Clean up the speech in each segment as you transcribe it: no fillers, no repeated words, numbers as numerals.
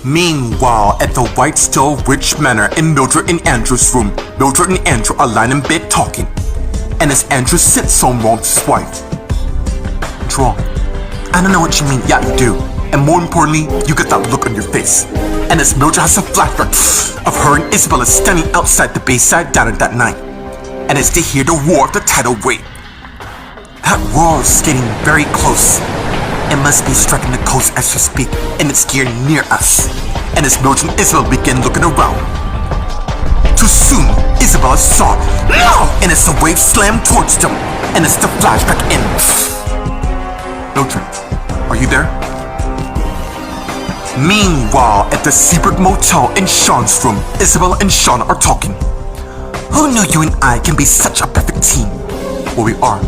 Meanwhile, at the Whitestone Ridge Manor in Mildred and Andrew's room, Mildred and Andrew are lying in bed talking. And as Andrew sits on Ron's wife. What's wrong? I don't know what you mean. Yeah, you do. And more importantly, you get that look on your face. And as Mildred has a flashback of her and Isabella standing outside the Bayside Diner that night. And as they hear the roar of the tidal wave. That roar is getting very close. It must be striking the coast as we speak, and it's geared near us. And as Mildred and Isabella begin looking around. Too soon, Isabella saw it. No! And as the wave slammed towards them, and as the flashback ends. Mildred, are you there? Meanwhile, at the Seabrook Motel in Sean's room, Isabella and Sean are talking. Who knew you and I can be such a perfect team? Well, we are.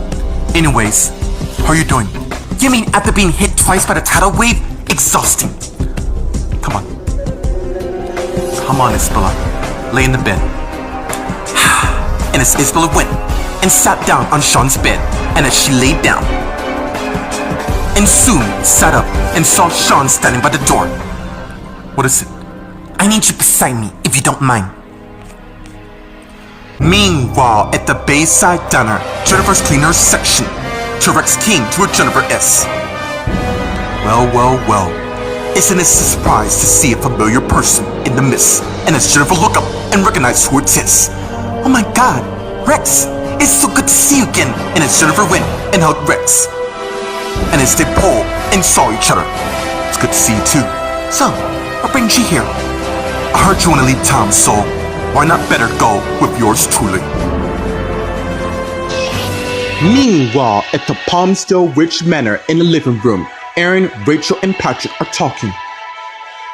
Anyways, how are you doing? You mean after being hit twice by the tidal wave? Exhausting. Come on. Come on, Isabella. Lay in the bed. And as Isabella went and sat down on Sean's bed, and as she laid down, and soon sat up and saw Sean standing by the door. What is it? I need you beside me, if you don't mind. Meanwhile, at the Bayside Diner, Jennifer's cleaner section, T-Rex came to a Jennifer S. Well. Isn't it a surprise to see a familiar person in the mist? And as Jennifer looked up and recognized who it is. Oh my God, Rex! It's so good to see you again. And as Jennifer went and hugged Rex. And as they pulled and saw each other. It's good to see you too. So, what brings you here? I heard you want to leave town, so why not better go with yours truly? Meanwhile, at the Palmsdale Ridge Manor in the living room, Aaron, Rachel, and Patrick are talking.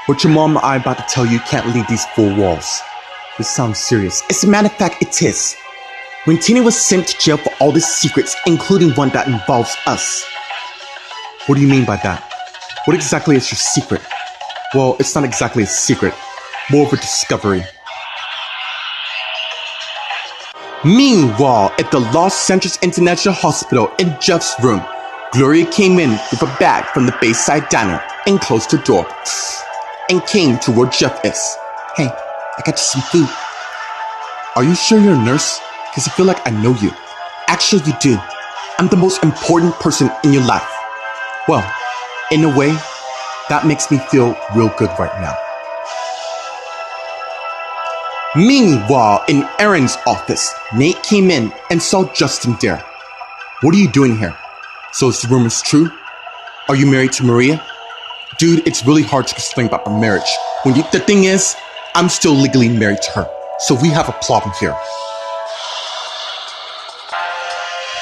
What your mom and I about to tell you can't leave these four walls. This sounds serious. As a matter of fact, it is. When Tina was sent to jail for all the secrets, including one that involves us. What do you mean by that? What exactly is your secret? Well, it's not exactly a secret. More of a discovery. Meanwhile, at the Los Angeles International Hospital in Jeff's room, Gloria came in with a bag from the Bayside Diner and closed the door and came to where Jeff is. Hey, I got you some food. Are you sure you're a nurse? Because I feel like I know you. Actually, you do. I'm the most important person in your life. Well, in a way, that makes me feel real good right now. Meanwhile, in Aaron's office, Nate came in and saw Justin there. What are you doing here? So is the rumors true? Are you married to Maria? Dude, it's really hard to explain about my marriage. The thing is, I'm still legally married to her. So we have a problem here.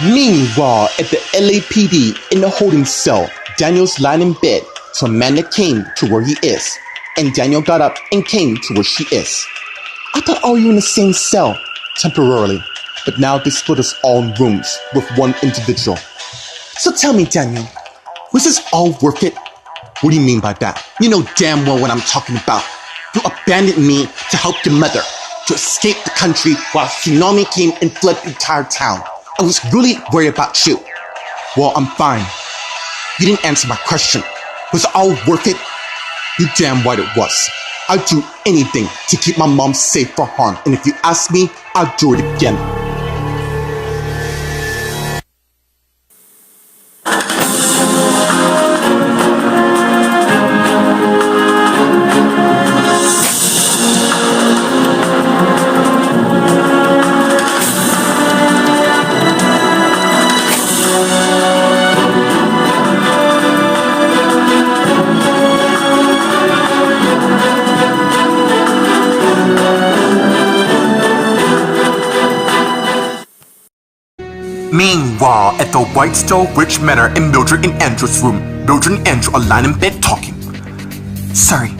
Meanwhile, at the LAPD in the holding cell, Daniel's lying in bed, so Amanda came to where he is. And Daniel got up and came to where she is. I thought all you were in the same cell, temporarily. But now they split us all in rooms with one individual. So tell me, Daniel, was this all worth it? What do you mean by that? You know damn well what I'm talking about. You abandoned me to help your mother, to escape the country while a tsunami came and flooded the entire town. I was really worried about you. Well, I'm fine. You didn't answer my question. Was it all worth it? You damn right it was. I'd do anything to keep my mom safe from harm. And if you ask me, I'll do it again. Meanwhile, at the Whitestone Ridge Manor in Mildred and Andrew's room, Mildred and Andrew are lying in bed talking. Sorry,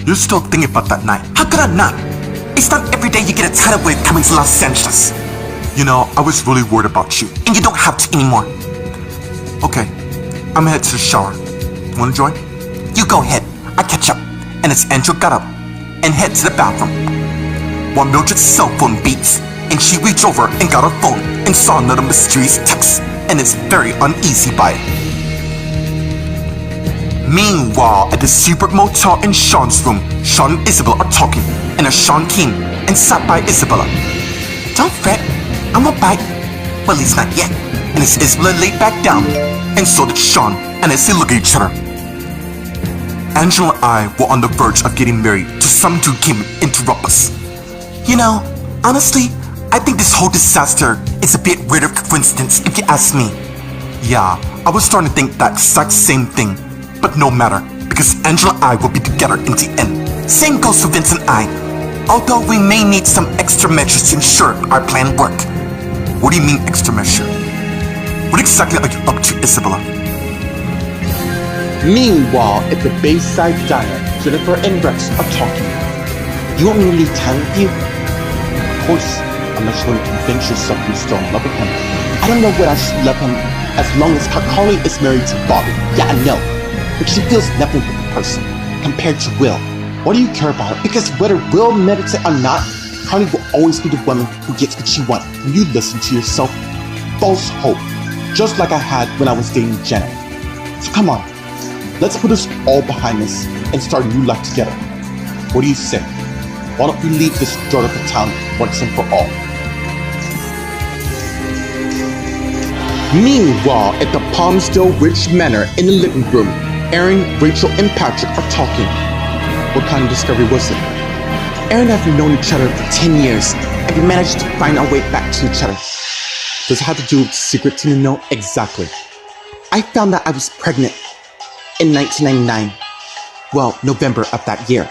you're still thinking about that night. How could I not? It's not every day you get a tidal wave coming to Los Angeles. You know, I was really worried about you, and you don't have to anymore. Okay, I'm headed to the shower. You wanna join? You go ahead, I catch up. And as Andrew got up and head to the bathroom, while Mildred's cell phone beeps, and she reached over and got her phone and saw another mysterious text and is very uneasy by it. Meanwhile, at the Seabrook Motel in Sean's room, Sean and Isabella are talking, and as Sean came and sat by Isabella. Don't fret, I'm a bite. Well, at least not yet. And as Isabella laid back down, and so did Sean, and as they look at each other. Angela and I were on the verge of getting married till some dude came and interrupt us. You know, honestly, I think this whole disaster is a bit weird of a coincidence if you ask me. Yeah, I was starting to think that exact same thing. But no matter, because Angela and I will be together in the end. Same goes for Vince and I. Although we may need some extra measures to ensure our plan work. What do you mean extra measure? What exactly are you up to, Isabella? Meanwhile, at the Bayside Diner, Jennifer and Rex are talking. You want me to leave town with you? Of course, unless you want to convince yourself you're still in love with him. I don't know whether I should love him as long as Carly is married to Bobby. Yeah, I know. But she feels nothing for the person compared to Will. What do you care about her? Because whether Will merits it or not, Carly will always be the woman who gets what she wants. When you listen to yourself, false hope, just like I had when I was dating Jenna. So come on, let's put this all behind us and start a new life together. What do you say? Why don't we leave this dirt of a town once and for all? Meanwhile, at the Palmsdale Ridge Manor in the living room, Aaron, Rachel, and Patrick are talking. What kind of discovery was it? Aaron and I have known each other for 10 years, and we managed to find our way back to each other. Does it have to do with the secret Tina know? Exactly. I found out I was pregnant in 1999. Well, November of that year.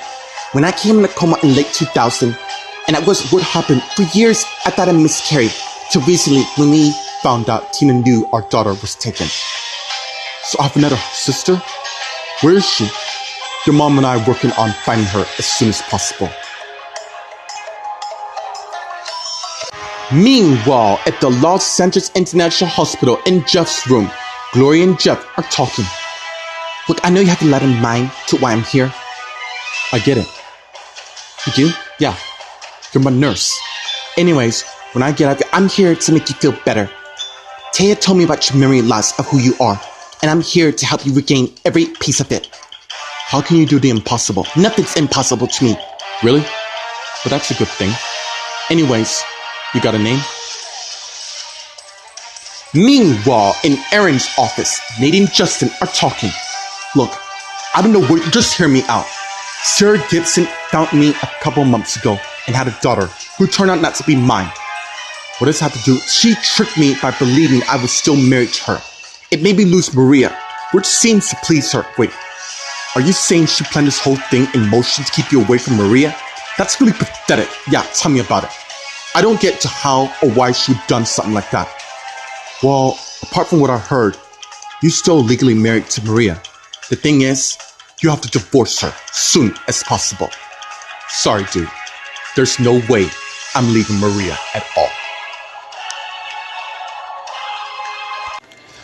When I came in a coma in late 2000, and that was what happened. For years, I thought I miscarried, till recently when we found out Tina knew our daughter was taken. So I have another sister? Where is she? Your mom and I are working on finding her as soon as possible. Meanwhile, at the Los Angeles International Hospital in Jeff's room, Gloria and Jeff are talking. Look, I know you have a lot in mind to why I'm here. I get it. You do? Yeah. You're my nurse. Anyways, when I get out there, I'm here to make you feel better. Taya told me about your memory loss of who you are, and I'm here to help you regain every piece of it. How can you do the impossible? Nothing's impossible to me. Really? Well, that's a good thing. Anyways, you got a name? Meanwhile, in Aaron's office, Nate and Justin are talking. Look, I don't know where, just hear me out. Sarah Gibson found me a couple months ago and had a daughter who turned out not to be mine. What does it have to do? She tricked me by believing I was still married to her. It made me lose Maria, which seems to please her. Wait, are you saying she planned this whole thing in motion to keep you away from Maria? That's really pathetic. Yeah, tell me about it. I don't get to how or why she'd done something like that. Well, apart from what I heard, you're still legally married to Maria. The thing is, you have to divorce her soon as possible. Sorry, dude. There's no way I'm leaving Maria at all.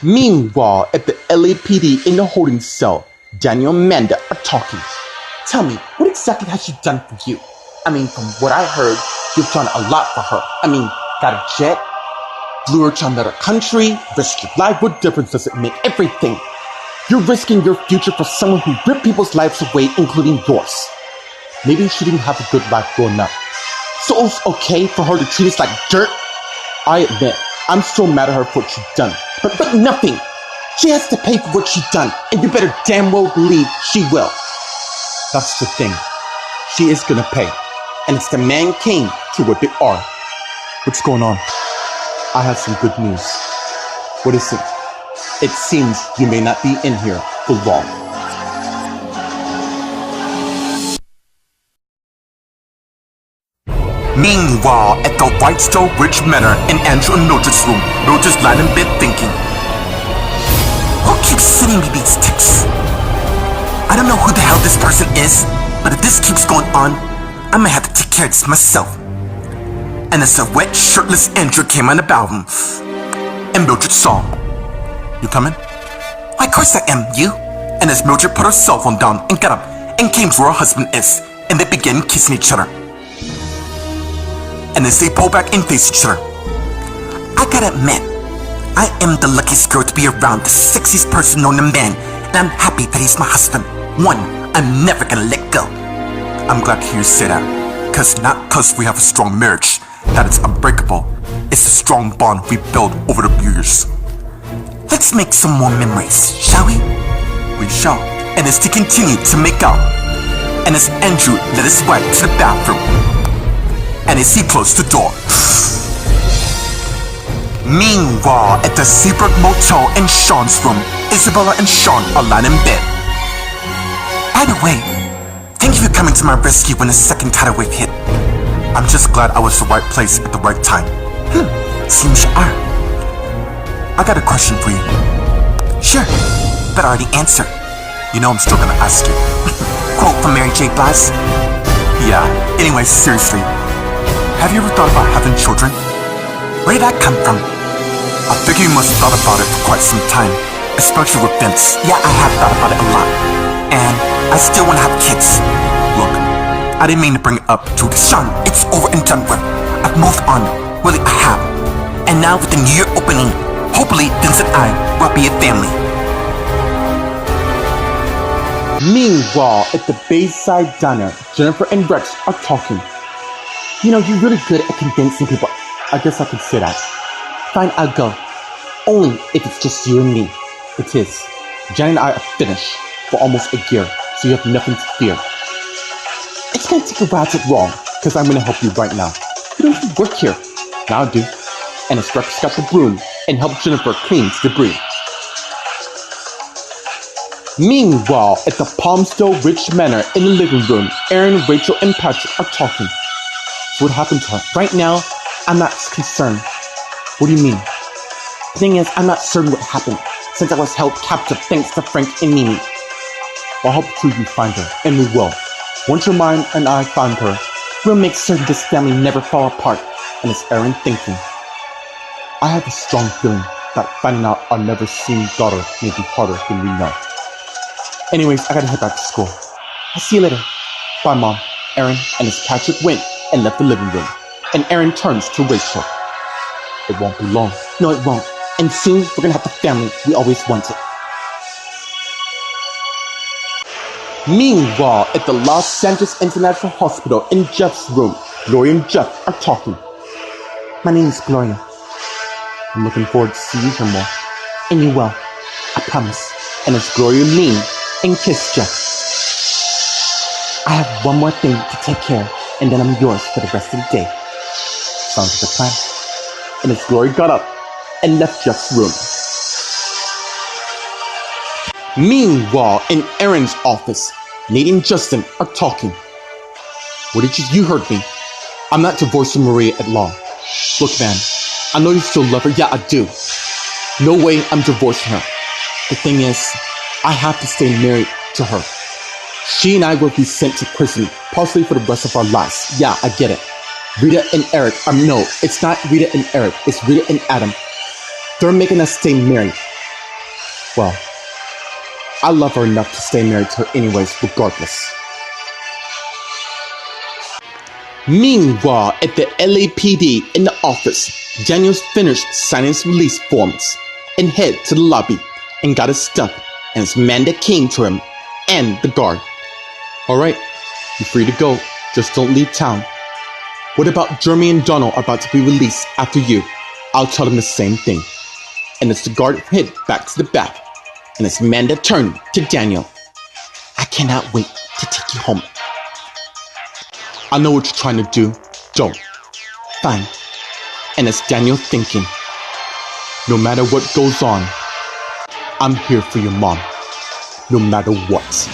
Meanwhile, at the LAPD in the holding cell, Daniel and Amanda are talking. Tell me, what exactly has she done for you? I mean, from what I heard, you've done a lot for her. I mean, got a jet, flew her to another country, risked your life. What difference does it make? Everything. You're risking your future for someone who ripped people's lives away, including yours. Maybe she didn't have a good life growing up. So it's okay for her to treat us like dirt? I admit, I'm still mad at her for what she's done. But nothing. She has to pay for what she's done, and you better damn well believe she will. That's the thing. She is gonna pay. And it's the man came to what they are. What's going on? I have some good news. What is it? It seems you may not be in here for long. Meanwhile, at the Whitestone Ridge Manor in Andrew and Mildred's room, Mildred's lying in bed thinking, who keeps sending me these texts? I don't know who the hell this person is, but if this keeps going on, I might have to take care of this myself. And as a wet, shirtless Andrew came on the bathroom, and Mildred saw him. You coming? Why, of course I am, you. And as Mildred put her cell phone down and got up and came to where her husband is, and they began kissing each other. And as they pull back and face each other, I gotta admit, I am the luckiest girl to be around the sexiest person known to man I'm happy that he's my husband. One I'm never gonna let go. I'm glad to hear you say that. Cause not cause we have a strong marriage, that it's unbreakable. It's a strong bond we built over the years. Let's make some more memories, shall we? We shall. And as they continue to make out, and as Andrew led his wife to the bathroom, and as he closed the door. Meanwhile, at the Seabrook Motel in Sean's room, Isabella and Sean are lying in bed. By the way, thank you for coming to my rescue when the second tidal wave hit. I'm just glad I was at the right place at the right time. Seems you are. I got a question for you. Sure, but I already answered. You know I'm still gonna ask you. Quote from Mary J. Blige. Yeah, anyway, seriously. Have you ever thought about having children? Where did that come from? I figure you must have thought about it for quite some time. Especially with Vince. Yeah, I have thought about it a lot. And I still wanna have kids. Look, I didn't mean to bring it up to Sean. It's over and done with. I've moved on. Really, I have. And now with the new year opening, hopefully Vince and I will be a family. Meanwhile, at the Bayside Diner, Jennifer and Rex are talking. You know, you're really good at convincing people. I guess I could say that. Fine, I'll go. Only if it's just you and me. It is. Jen and I are finished for almost a year, so you have nothing to fear. It's gonna take a while to get wrong, because I'm gonna help you right now. You don't even work here. Now I do. And as Rex got the broom and helped Jennifer clean the debris. Meanwhile, at the Palmstone Ridge Manor in the living room, Aaron, Rachel, and Patrick are talking. So what happened to her? Right now, I'm not concerned. What do you mean? The thing is, I'm not certain what happened, since I was held captive thanks to Frank and Mimi. I'll help you find her, and we will. Once your mind and I find her, we'll make certain this family never fall apart. And it's Aaron thinking. I have a strong feeling that finding out our never-seen daughter may be harder than we know. Anyways, I gotta head back to school. I'll see you later. Bye, Mom. Aaron and his Patrick went and left the living room. And Aaron turns to Rachel. It won't be long. No, it won't. And soon, we're gonna have the family we always wanted. Meanwhile, at the Los Angeles International Hospital in Jeff's room, Gloria and Jeff are talking. My name is Gloria. I'm looking forward to seeing you here more. And you will. I promise. And as Gloria leaned and kissed Jeff. I have one more thing to take care of, and then I'm yours for the rest of the day. Sounds like a plan. And as Gloria got up and left Jeff's room. Meanwhile, in Aaron's office, Nate and Justin are talking. What did you heard me? I'm not divorcing Maria at law. Look, man, I know you still love her. Yeah, I do. No way I'm divorcing her. The thing is, I have to stay married to her. She and I will be sent to prison, possibly for the rest of our lives. Yeah, I get it. Rita and Eric, no, it's not Rita and Eric, it's Rita and Adam. They're making us stay married. Well, I love her enough to stay married to her anyways, regardless. Meanwhile, at the LAPD in the office, Daniel's finished signing his release forms and head to the lobby and got his stuff and his man that came to him and the guard. Alright, you're free to go, just don't leave town. What about Jeremy and Donald are about to be released after you? I'll tell them the same thing. And as the guard head back to the back, and as Amanda turned to Daniel, I cannot wait to take you home. I know what you're trying to do. Don't. Fine. And as Daniel thinking, no matter what goes on, I'm here for your mom. No matter what.